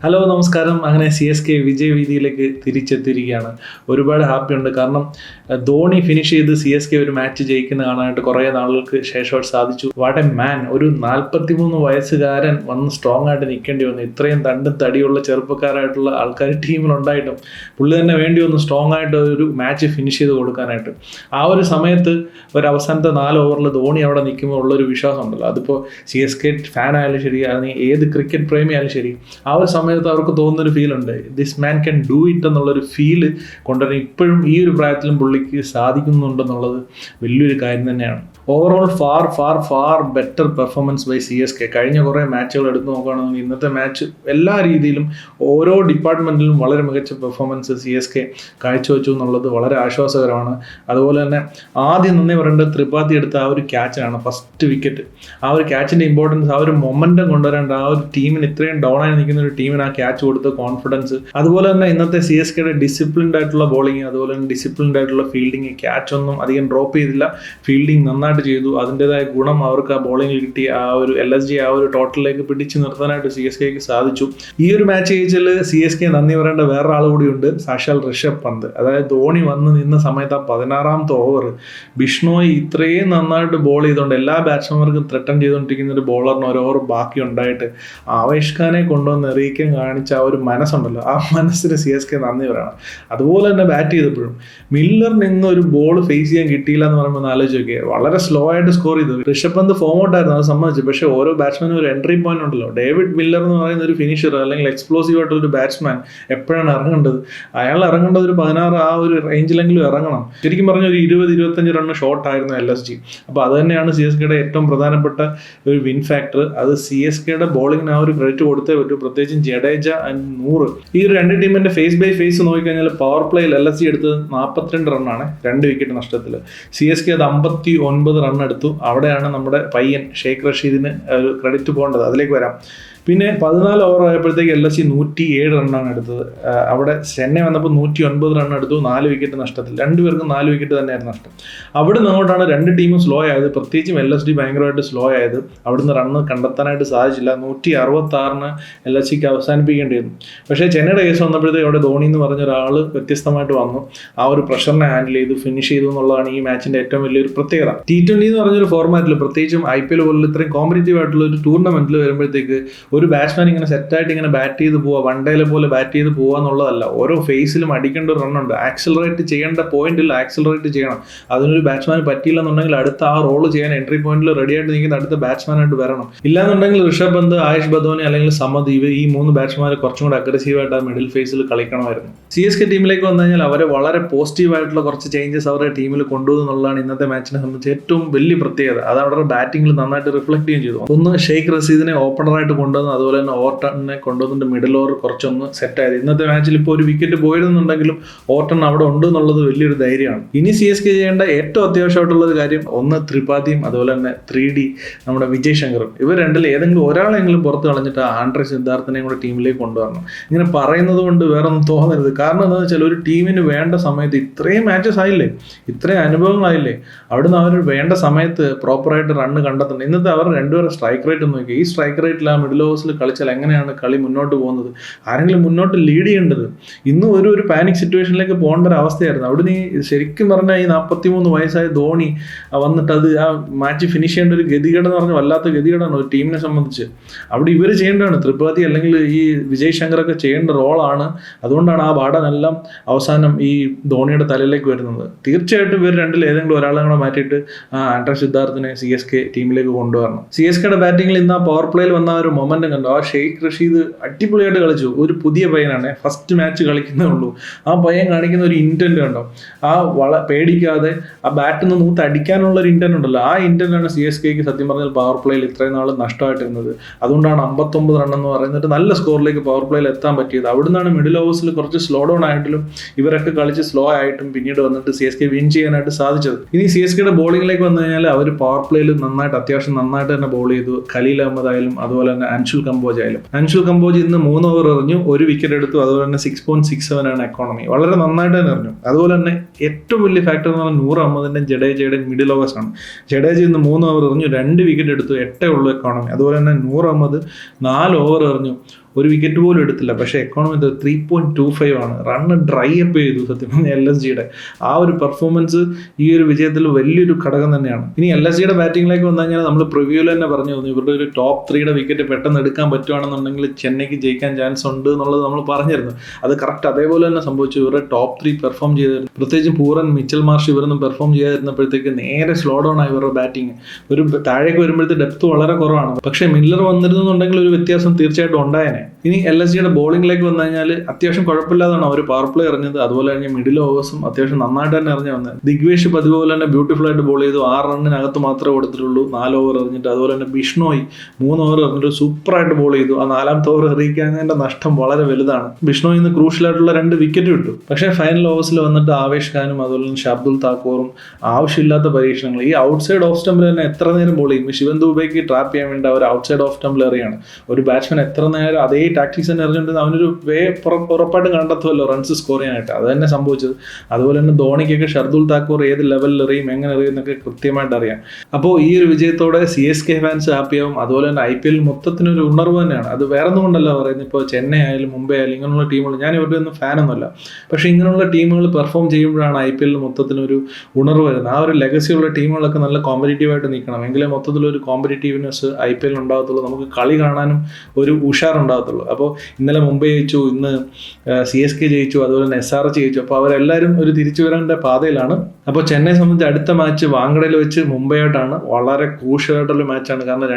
Hello നമസ്കാരം. അങ്ങനെ CSK വിജയവീതിയിലേക്ക് തിരിച്ചെത്തിയിരിക്കുകയാണ്. ഒരുപാട് ഹാപ്പിയുണ്ട്. കാരണം ധോണി ഫിനിഷ് ചെയ്ത് CSK ഒരു മാച്ച് ജയിക്കുന്ന കാണാനായിട്ട് കുറേ നാളുകൾക്ക് ശേഷം സാധിച്ചു. What a man! ഒരു 43 വയസ്സുകാരൻ വന്ന് സ്ട്രോങ് ആയിട്ട് നിൽക്കേണ്ടി വന്നു. ഇത്രയും തണ്ടും തടിയുള്ള ചെറുപ്പക്കാരായിട്ടുള്ള ആൾക്കാർ ടീമിലുണ്ടായിട്ടും പുള്ളി തന്നെ വേണ്ടി വന്നു സ്ട്രോങ് ആയിട്ട് ഒരു മാച്ച് ഫിനിഷ് ചെയ്ത് കൊടുക്കാനായിട്ട്. ആ ഒരു സമയത്ത് ഒരു അവസാനത്തെ 4 ഓവറിൽ ധോണി അവിടെ നിൽക്കുമ്പോൾ ഉള്ളൊരു വിശ്വാസം ഉണ്ടല്ലോ, അതിപ്പോൾ CSK ഫാൻ ആയാലും ശരി, അല്ലെങ്കിൽ ഏത് ക്രിക്കറ്റ് പ്രേമി ആയാലും ശരി, ആ ഒരു സമയത്ത് അവർക്ക് തോന്നുന്നൊരു ഫീലുണ്ട്, this man can do it എന്നുള്ളൊരു ഫീല് കൊണ്ടുവരാൻ ഇപ്പോഴും ഈ ഒരു പ്രായത്തിലും പുള്ളിക്ക് സാധിക്കുന്നുണ്ടെന്നുള്ളത് വലിയൊരു കാര്യം തന്നെയാണ്. Overall far far far better performance by CSK. കഴിഞ്ഞ കുറേ മാച്ചുകൾ എടുത്തു നോക്കുകയാണെങ്കിൽ ഇന്നത്തെ മാച്ച് എല്ലാ രീതിയിലും ഓരോ ഡിപ്പാർട്ട്മെൻറ്റിലും വളരെ മികച്ച പെർഫോമൻസ് CSK കാഴ്ചവെച്ചു എന്നുള്ളത് വളരെ ആശ്വാസകരമാണ്. അതുപോലെ തന്നെ ആദ്യം നന്ദി പറയേണ്ടത് ത്രിപാഠി എടുത്ത ആ ഒരു ക്യാച്ചാണ്, ഫസ്റ്റ് വിക്കറ്റ്. ആ ഒരു ക്യാച്ചിൻ്റെ ഇമ്പോർട്ടൻസ്, ആ ഒരു മൊമെൻറ്റം കൊണ്ടുവരേണ്ട, ആ ഒരു ടീമിന് ഇത്രയും ഡൗൺ ആയി നിൽക്കുന്ന ഒരു ടീമിന് ആ ക്യാച്ച് കൊടുത്ത കോൺഫിഡൻസ്, അതുപോലെ തന്നെ ഇന്നത്തെ CSKയുടെ ഡിസിപ്ലിൻഡ് ആയിട്ടുള്ള ബോളിങ്, അതുപോലെ തന്നെ ഡിസിപ്ലിൻഡ് ആയിട്ടുള്ള ഫീൽഡിങ്. ക്യാച്ച് ഒന്നും അധികം ഡ്രോപ്പ് ചെയ്തില്ല, ഫീൽഡിങ് നന്നായിട്ട് ചെയ്തു. അതിൻ്റെതായ ഗുണം അവർക്ക് ആ ബോളിങ്ങിൽ കിട്ടി. ആ ഒരു LSG ആ ഒരു ടോട്ടലിലേക്ക് പിടിച്ച് നിർത്താനായിട്ട് CSKക്ക് സാധിച്ചു. ഈ ഒരു മാച്ച് ജയിച്ചാൽ CSK നന്ദി പറയേണ്ട വേറൊരാൾ കൂടിയുണ്ട്, സാക്ഷാൽ ഋഷഭ് പന്ത്. അതായത് ധോണി വന്ന് നിന്ന സമയത്ത് ആ 16ാമത്തെ ഓവർ ബിഷ്ണോയി ഇത്രയും നന്നായിട്ട് ബോൾ ചെയ്തുകൊണ്ട് എല്ലാ ബാറ്റ്സ്മാൻമാർക്കും ത്രെട്ടൺ ചെയ്തുകൊണ്ടിരിക്കുന്ന ഒരു ബോളറിന് ഒരു ഓവർ ബാക്കി ഉണ്ടായിട്ട് ആവേശ് ഖാനെ കൊണ്ടുവന്ന് എറിയിക്കാൻ കാണിച്ച ആ ഒരു മനസ്സുണ്ടല്ലോ, ആ മനസ്സിന് CSK നന്ദി പറയണം. അതുപോലെ തന്നെ ബാറ്റ് ചെയ്തപ്പോഴും മില്ലറിന് ഇന്ന് ഒരു ബോൾ ഫേസ് ചെയ്യാൻ കിട്ടിയില്ല എന്ന് പറയുമ്പോൾ ഒന്ന് ആലോചിച്ച് നോക്കിയാൽ, വളരെ സ്ലോ ആയിട്ട് സ്കോർ ചെയ്തു. ഋഷഭ് പന്ത് ഫോം ഔട്ടായിരുന്നു, അത് സമ്മതിച്ചു. പക്ഷേ ഓരോ ബാറ്റ്സ്മാനും ഒരു എൻട്രി പോയിന്റ് ഉണ്ടല്ലോ. ഡേവിഡ് മില്ലർ എന്ന് പറയുന്ന ഒരു ഫിനിഷർ അല്ലെങ്കിൽ എക്സ്പ്ലോസീവ് ആയിട്ടുള്ള ഒരു ബാറ്റ്സ്മാൻ എപ്പോഴാണ് ഇറങ്ങേണ്ടത്? അയാൾ ഇറങ്ങേണ്ടത് ഒരു 16 ആ ഒരു റേഞ്ചിലെങ്കിലും ഇറങ്ങണം. ശരിക്കും പറഞ്ഞ ഒരു 20-25 റണ്ണ് ഷോട്ടായിരുന്നു LSG. അപ്പോൾ അത് തന്നെയാണ് CSKയുടെ ഏറ്റവും പ്രധാനപ്പെട്ട ഒരു വിൻ ഫാക്ടർ. അത് CSKയുടെ ബോളിങ്ങിന് ആ ഒരു ക്രെഡിറ്റ് കൊടുത്തേ പറ്റൂ. പ്രത്യേകിച്ചും ജഡേജ ആൻഡ് നൂറ്, ഈ ഒരു രണ്ട് ടീമിന്റെ ഫേസ് ബൈ ഫേസ് നോക്കിക്കഴിഞ്ഞാൽ പവർ പ്ലേയിൽ LSG എടുത്തത് 42 റണ്ണാണ്, 2 വിക്കറ്റ് നഷ്ടത്തിൽ. CSK അത് 59 റൺ എടുത്തു. അവിടെയാണ് നമ്മുടെ പയ്യൻ ഷെയ്ഖ് റഷീദിന് ഒരു ക്രെഡിറ്റ് പോകേണ്ടത്. അതിലേക്ക് വരാം. പിന്നെ 14 ഓവർ ആയപ്പോഴത്തേക്ക് LSG 107 റണ്ണാണ് എടുത്തത്. അവിടെ ചെന്നൈ വന്നപ്പോൾ 109 റൺ എടുത്തു, 4 വിക്കറ്റ് നഷ്ടത്തിൽ. രണ്ടുപേർക്കും 4 വിക്കറ്റ് തന്നെയായിരുന്നു നഷ്ടം. അവിടെ നിന്ന് അങ്ങോട്ടാണ് രണ്ട് ടീമും സ്ലോ ആയത്. പ്രത്യേകിച്ചും LSG ഭയങ്കരമായിട്ട് സ്ലോ ആയത്. അവിടുന്ന് റണ്ണ് കണ്ടെത്താനായിട്ട് സാധിച്ചില്ല. 166 LSGക്ക് അവസാനിപ്പിക്കേണ്ടി വന്നു. പക്ഷേ ചെന്നൈയുടെ കേസ് വന്നപ്പോഴത്തേക്ക് അവിടെ ധോണി എന്ന് പറഞ്ഞ ഒരാൾ വ്യത്യസ്തമായിട്ട് വന്നു. ആ ഒരു പ്രഷറിനെ ഹാൻഡിൽ ചെയ്തു, ഫിനിഷ് ചെയ്തു എന്നുള്ളതാണ് ഈ മാച്ചിൻ്റെ ഏറ്റവും വലിയൊരു പ്രത്യേകത. T20 എന്ന് പറഞ്ഞൊരു ഫോർമാറ്റിൽ, പ്രത്യേകിച്ചും IPL പോലുള്ള ഇത്രയും കോമ്പറ്റീറ്റീവ് ആയിട്ടുള്ള ഒരു ടൂർണമെന്റിൽ വരുമ്പോഴത്തേക്ക് ഒരു ബാറ്റ്സ്മാൻ ഇങ്ങനെ സെറ്റായിട്ട് ഇങ്ങനെ ബാറ്റ് ചെയ്ത് പോവുക, വൺ ഡേയിലെ പോലെ ബാറ്റ് ചെയ്ത് പോവുക എന്നുള്ളതല്ല. ഓരോ ഫേസിലും അടിക്കേണ്ട ഒരു റണ്ണുണ്ട്. ആക്സിലറേറ്റ് ചെയ്യേണ്ട പോയിന്റിൽ ആക്സിലറേറ്റ് ചെയ്യണം. അതിനൊരു ബാറ്റ്സ്മാൻ പറ്റിയില്ലെന്നുണ്ടെങ്കിൽ അടുത്ത ആ റോള് ചെയ്യാൻ എൻട്രി പോയിന്റിൽ റെഡി ആയിട്ട് നിൽക്കുന്ന അടുത്ത ബാറ്റ്സ്മാനായിട്ട് വരണം. ഇല്ലാന്നുണ്ടെങ്കിൽ ഋഷഭ് പന്ത്, ആയുഷ് ബദോനി അല്ലെങ്കിൽ സമദീപ്, ഈ 3 ബാറ്റ്സ്മാർ കുറച്ചും കൂടെ അഗ്രസീവായിട്ട് ആ മിഡിൽ ഫേസിൽ കളിക്കണമായിരുന്നു. CSK ടീമിലേക്ക് വന്നു കഴിഞ്ഞാൽ അവരെ വളരെ പോസിറ്റീവായിട്ടുള്ള കുറച്ച് ചേഞ്ചസ് അവരുടെ ടീമിൽ കൊണ്ടുവന്നുള്ളതാണ് ഇന്നത്തെ മാച്ചിനെ സംബന്ധിച്ച് ഏറ്റവും വലിയ പ്രത്യേകത. അത് അവരുടെ ബാറ്റിംഗിൽ നന്നായിട്ട് റിഫ്ലക്ട് ചെയ്യുകയും ചെയ്തു. ഒന്ന് ഷെയ്ഖ് റഷീദിനെ ഓപ്പണറായിട്ട് കൊണ്ടുവന്നു, അതുപോലെ തന്നെ ഓർട്ടണിനെ കൊണ്ടുവന്നിട്ട് മിഡിൽ ഓവർ കുറച്ചൊന്ന് സെറ്റായത്. ഇന്നത്തെ മാച്ചിൽ ഇപ്പോൾ ഒരു വിക്കറ്റ് പോയിരുന്നുണ്ടെങ്കിലും ഓർട്ടൺ അവിടെ ഉണ്ട് എന്നുള്ളത് വലിയൊരു ധൈര്യമാണ്. ഇനി CSK ചെയ്യേണ്ട ഏറ്റവും അത്യാവശ്യമായിട്ടുള്ള ഒരു കാര്യം, ഒന്ന് ത്രിപാഠിയും അതുപോലെ തന്നെ 3D നമ്മുടെ വിജയ് ശങ്കറും. ഇവർ രണ്ടിൽ ഏതെങ്കിലും ഒരാളെങ്കിലും പുറത്ത് കളഞ്ഞിട്ട് ആൻഡ്രെ സിദ്ധാർത്ഥനെയും കൂടെ ടീമിലേക്ക് കൊണ്ടുവരണം. ഇങ്ങനെ പറയുന്നത് കൊണ്ട് വേറെ ഒന്നും തോന്നരുത്. കാരണം എന്താണെന്ന് വെച്ചാൽ ഒരു ടീമിന് വേണ്ട സമയത്ത് ഇത്രയും മാച്ചസ് ആയില്ലേ, ഇത്രയും അനുഭവങ്ങളായില്ലേ, അവിടുന്ന് അവർ വേണ്ട സമയത്ത് പ്രോപ്പറായിട്ട് റണ്ണ് കണ്ടെത്തണം. ഇന്നത്തെ അവർ രണ്ടുപേരും സ്ട്രൈക്ക് റേറ്റ് നോക്കി. ഈ സ്ട്രൈക്ക് റേറ്റിൽ ആ മിഡിൽ ഓവേഴ്സിൽ കളിച്ചാൽ എങ്ങനെയാണ് കളി മുന്നോട്ട് പോകുന്നത്? ആരെങ്കിലും മുന്നോട്ട് ലീഡ് ചെയ്യേണ്ടത്. ഇന്നും ഒരു പാനിക് സിറ്റുവേഷനിലേക്ക് പോകേണ്ട ഒരു അവസ്ഥയായിരുന്നു. അവിടുന്ന് ശരിക്കും പറഞ്ഞാൽ ഈ 43 വയസ്സായ ധോണി വന്നിട്ട് അത് ആ മാച്ച് ഫിനിഷ് ചെയ്യേണ്ട ഒരു ഗതികേടെന്ന് പറഞ്ഞാൽ വല്ലാത്ത ഗതികേടാണ് ഒരു ടീമിനെ സംബന്ധിച്ച്. അവിടെ ഇവർ ചെയ്യേണ്ടതാണ്, ത്രിപാഠി അല്ലെങ്കിൽ ഈ വിജയ് ശങ്കറൊക്കെ ചെയ്യേണ്ട റോളാണ്. അതുകൊണ്ടാണ് ആ ബാഡനെല്ലാം അവസാനം ഈ ധോണിയുടെ തലയിലേക്ക് വരുന്നത്. തീർച്ചയായിട്ടും ഇവർ രണ്ടിൽ ഏതെങ്കിലും ഒരാളെ കൂടെ മാറ്റിയിട്ട് ആൻഡ്രെ സിദ്ധാർത്ഥിനെ CSK ടീമിലേക്ക് കൊണ്ടുവരണം. CSKയുടെ ബാറ്റിങ്ങിൽ ഇന്ന് ആ പവർ പ്ലേയിൽ വന്ന ഒരു മൊമെന്റം കണ്ടു. ആ ഷെയ്ഖ് റഷീദ് അടിപൊളിയായിട്ട് കളിച്ചു. ഒരു പുതിയ പയ്യനാണ്, ഫസ്റ്റ് മാച്ച് കളിക്കുന്നേ ഉള്ളൂ. ആ പയ്യൻ കാണിക്കുന്ന ഒരു ഇന്റന്റ് കണ്ടോ, ആ പേടിക്കാതെ ആ ബാറ്റിൽ നിന്ന് നൂത്ത് അടിക്കാനുള്ള ഒരു ഇന്റന്റ് ഉണ്ടല്ലോ, ആ ഇന്റന്റാണ് CSKക്ക് സത്യം പറഞ്ഞാൽ പവർ പ്ലേയിൽ ഇത്രയും നാൾ നഷ്ടമായിട്ടിരുന്നത്. അതുകൊണ്ടാണ് 59 റൺ എന്ന് പറയുന്നിട്ട് നല്ല സ്കോറിലേക്ക് പവർ പ്ലേയിൽ എത്താൻ പറ്റിയത്. അവിടുന്നാണ് മിഡിൽ ഓവേഴ്സിൽ കുറച്ച് സ്ലോ ഡൗൺ ആയിട്ടും ഇവരൊക്കെ കളിച്ച് സ്ലോ ആയിട്ടും പിന്നീട് വന്നിട്ട് CSK വിൻ ചെയ്യാനായിട്ട് സാധിച്ചത്. ഇനി CSKയുടെ ബോളിങ്ങിലേക്ക് വന്നു കഴിഞ്ഞാൽ അവർ പവർ പ്ലേയിൽ അത്യാവശ്യം നന്നായിട്ട് തന്നെ ബോൾ ചെയ്തു. ഖലീൽ അഹമ്മദ് ആയാലും അതുപോലെ തന്നെ അൻഷുൽ കമ്പോജ് ആയാലും. അൻഷുൽ കമ്പോജ് ഇന്ന് 3 ഓവർ എറിഞ്ഞു, 1 വിക്കറ്റ് എടുത്തു. അതുപോലെ തന്നെ 6.67 ആണ് എക്കോണമി. വളരെ നന്നായിട്ട് തന്നെ എറിഞ്ഞു. അതുപോലെ തന്നെ ഏറ്റവും വലിയ ഫാക്ടർ എന്ന് പറഞ്ഞാൽ നൂർ അഹമ്മദിന്റെ ജഡേജയുടെ മിഡിൽ ഓവേഴ്സ് ആണ്. ജഡേജ ഇന്ന് 3 ഓവർ എറിഞ്ഞു, 2 വിക്കറ്റ് എടുത്തു, 8 ഉള്ളൂ എക്കോണമി. അതുപോലെ തന്നെ നൂർ അഹമ്മദ് 4 ഓവർ എറിഞ്ഞു, ഒരു വിക്കറ്റ് പോലും എടുത്തില്ല. പക്ഷേ എക്കോണമി 3.25 ആണ്. റണ്ണ് ഡ്രൈ അപ്പ് ചെയ്തു സത്യം പറഞ്ഞാൽ LSGയുടെ ആ ഒരു പെർഫോമൻസ് ഈ ഒരു വിജയത്തിൽ വലിയൊരു ഘടകം തന്നെയാണ്. ഇനി LSGയുടെ ബാറ്റിംഗിലേക്ക് വന്നു കഴിഞ്ഞാൽ നമ്മൾ പ്രിവ്യൂവിൽ തന്നെ പറഞ്ഞു തന്നു, ഇവരുടെ ഒരു ടോപ്പ് 3യുടെ വിക്കറ്റ് പെട്ടെന്ന് എടുക്കാൻ പറ്റുവാണെന്നുണ്ടെങ്കിൽ ചെന്നൈക്ക് ജയിക്കാൻ ചാൻസ് ഉണ്ട് എന്നുള്ളത് നമ്മൾ പറഞ്ഞിരുന്നു. അത് കറക്റ്റ് അതേപോലെ തന്നെ സംഭവിച്ചു. ഇവരുടെ ടോപ്പ് 3 പെർഫോം ചെയ്തിരുന്നു. പ്രത്യേകിച്ച് പൂരൻ, മിച്ചൽ മാർഷ് ഇവരൊന്നും പെർഫോം ചെയ്യാതിരുന്നപ്പോഴത്തേക്ക് നേരെ സ്ലോ ഡൗൺ ആയി ഇവരുടെ ബാറ്റിംഗ്. ഒരു താഴേക്ക് വരുമ്പോഴത്തെ ഡെപ്ത് വളരെ കുറവാണ്. പക്ഷേ മില്ലർ വന്നിരുന്നുണ്ടെങ്കിൽ ഒരു വ്യത്യാസം തീർച്ചയായിട്ടും ഉണ്ടായേനെ. ഇനി LSGയുടെ ബോളിംഗിലേക്ക് വന്നു കഴിഞ്ഞാൽ അത്യാവശ്യം കുഴപ്പമില്ലാതാണ് അവർ പവർ പ്ലേ എറിഞ്ഞത്. അതുപോലെ തന്നെ മിഡിൽ ഓവേഴ്സും അത്യാവശ്യം നന്നായിട്ട് തന്നെ എറിഞ്ഞു വന്നത്. ദിഗ്വേഷ് പതിപോലെ തന്നെ ബ്യൂട്ടിഫുൾ ആയിട്ട് ബോൾ ചെയ്തു. 6 റണ്ണിനകത്ത് മാത്രമേ കൊടുത്തിട്ടുള്ളൂ, 4 ഓവർ എറിഞ്ഞിട്ട്. അതുപോലെ തന്നെ ബിഷ്ണോയ് 3 ഓവർ എറിഞ്ഞിട്ട് സൂപ്പറായിട്ട് ബോൾ ചെയ്തു. ആ 4ാമത്തെ ഓവർ എറിയിക്കുന്നതിന്റെ നഷ്ടം വളരെ വലുതാണ്. ബിഷ്ണോയിൽ നിന്ന് ക്രൂഷ്യലായിട്ടുള്ള 2 വിക്കറ്റ് വിട്ടു. പക്ഷേ ഫൈനൽ ഓവേഴ്സിൽ വന്നിട്ട് ആവേശ് ഖാനും അതുപോലെ തന്നെ ഷാർദുൽ താക്കൂറും ആവശ്യമില്ലാത്ത പരീക്ഷണങ്ങൾ. ഈ ഔട്ട് സൈഡ് ഓഫ് സ്റ്റംപിൽ തന്നെ എത്ര നേരം ബോൾ ചെയ്യും? ശിവൻ ദുബൈക്ക് ട്രാപ്പ് ചെയ്യാൻ വേണ്ടി അവർ ഔട്ട് സൈഡ് ഓഫ് സ്റ്റംപിൽ എറിയാണ്. ഒരു ബാറ്റ്സ്മാൻ എത്ര നേരം അതേ ടാക്ടിക്സ് തന്നെ എറിഞ്ഞിട്ട് അവനൊരു ഉറപ്പായിട്ടും കണ്ടെത്തുമല്ലോ റൺസ് സ്കോർ ചെയ്യാനായിട്ട്. അത് തന്നെ സംഭവിച്ചത്. അതുപോലെ തന്നെ ധോണിക്കൊക്കെ ഷർദുൽ താക്കൂർ ഏത് ലെവലിൽ എറിയും, എങ്ങനെ എറിയും എന്നൊക്കെ കൃത്യമായിട്ട് അറിയാം. അപ്പോൾ ഈ ഒരു വിജയത്തോടെ CSK ഫാൻസ് ഹാപ്പിയാവും. അതുപോലെ തന്നെ IPL മൊത്തത്തിനൊരു ഉണർവ് തന്നെയാണ്. അത് വേറെ ഒന്നും കൊണ്ടല്ല പറയുന്നത്. ഇപ്പോൾ ചെന്നൈ ആയാലും മുംബൈ ആയാലും ഇങ്ങനെയുള്ള ടീമുകൾ, ഞാൻ ഇവരുടെ ഒന്നും ഫാനൊന്നുമല്ല, പക്ഷേ ഇങ്ങനെയുള്ള ടീമുകൾ പെർഫോം ചെയ്യുമ്പോഴാണ് IPL മൊത്തത്തിനൊരു ഉണർവ് വരുന്നത്. ആ ഒരു ലെഗസിയുള്ള ടീമുകളൊക്കെ നല്ല കോമ്പറ്റീറ്റീവായിട്ട് നിൽക്കണം, എങ്കിലേ മൊത്തത്തിലൊരു കോമ്പറ്റീറ്റീവ്നെസ് IPL ഉണ്ടാകത്തുള്ളൂ. നമുക്ക് കളി കാണാനും ഒരു ഉഷാറുണ്ടാകത്തുള്ളൂ. അപ്പോൾ ഇന്നലെ മുംബൈ ജയിച്ചു, ഇന്ന് CSK ജയിച്ചു, അതുപോലെ തന്നെ SRH ജയിച്ചു. അപ്പോൾ അവരെല്ലാവരും ഒരു തിരിച്ചു വരേണ്ട പാതയിലാണ്. അപ്പോൾ ചെന്നൈ സംബന്ധിച്ച് അടുത്ത മാച്ച് വാങ്കഡയിൽ വെച്ച് മുംബൈയായിട്ടാണ്. വളരെ ക്രൂഷ്യലായിട്ടുള്ള മാച്ചാണ്. കാരണം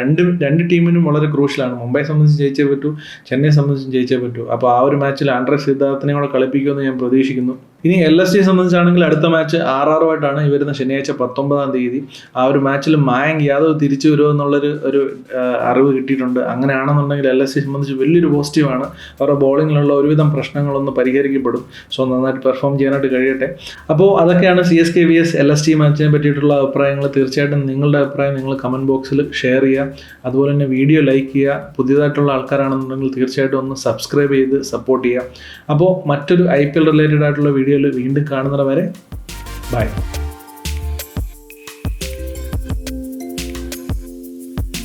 രണ്ട് ടീമിനും വളരെ ക്രൂഷ്യലാണ്. മുംബൈ സംബന്ധിച്ച് ജയിച്ചേ പറ്റൂ, ചെന്നൈ സംബന്ധിച്ച് ജയിച്ചേ പറ്റൂ. അപ്പോൾ ആ ഒരു മാച്ചിൽ ആൻഡ്രെ സിദ്ധാർത്ഥിനെ കൂടെ കളിപ്പിക്കുമെന്ന് ഞാൻ പ്രതീക്ഷിക്കുന്നു. ഇനി LSG സംബന്ധിച്ചാണെങ്കിൽ അടുത്ത മാച്ച് RRുമായിട്ടാണ് ഈ വരുന്ന ശനിയാഴ്ച 19-ാം തീയതി. ആ ഒരു മാച്ചിൽ മായങ്ക് യാദവ് തിരിച്ചു വരുമോ എന്നുള്ളൊരു അറിവ് കിട്ടിയിട്ടുണ്ട്. അങ്ങനെയാണെന്നുണ്ടെങ്കിൽ LSG സംബന്ധിച്ച് വലിയൊരു പോസിറ്റീവാണ്. അവരുടെ ബോളിങ്ങിലുള്ള ഒരുവിധം പ്രശ്നങ്ങളൊന്ന് പരിഹരിക്കപ്പെടും. സോ നന്നായിട്ട് പെർഫോം ചെയ്യാനായിട്ട് കഴിയട്ടെ. അപ്പോൾ അതൊക്കെയാണ് CSK vs LSG മാച്ചിനെ പറ്റിയിട്ടുള്ള അഭിപ്രായങ്ങൾ. തീർച്ചയായിട്ടും നിങ്ങളുടെ അഭിപ്രായം നിങ്ങൾ കമൻറ്റ് ബോക്സിൽ ഷെയർ ചെയ്യുക. അതുപോലെ തന്നെ വീഡിയോ ലൈക്ക് ചെയ്യുക. പുതിയതായിട്ടുള്ള ആൾക്കാരാണെന്നുണ്ടെങ്കിൽ തീർച്ചയായിട്ടും ഒന്ന് സബ്സ്ക്രൈബ് ചെയ്ത് സപ്പോർട്ട് ചെയ്യുക. അപ്പോൾ മറ്റൊരു IPL റിലേറ്റഡ് ആയിട്ടുള്ള വീഡിയോയിൽ വീണ്ടും കാണുന്നത് വരെ ബൈ.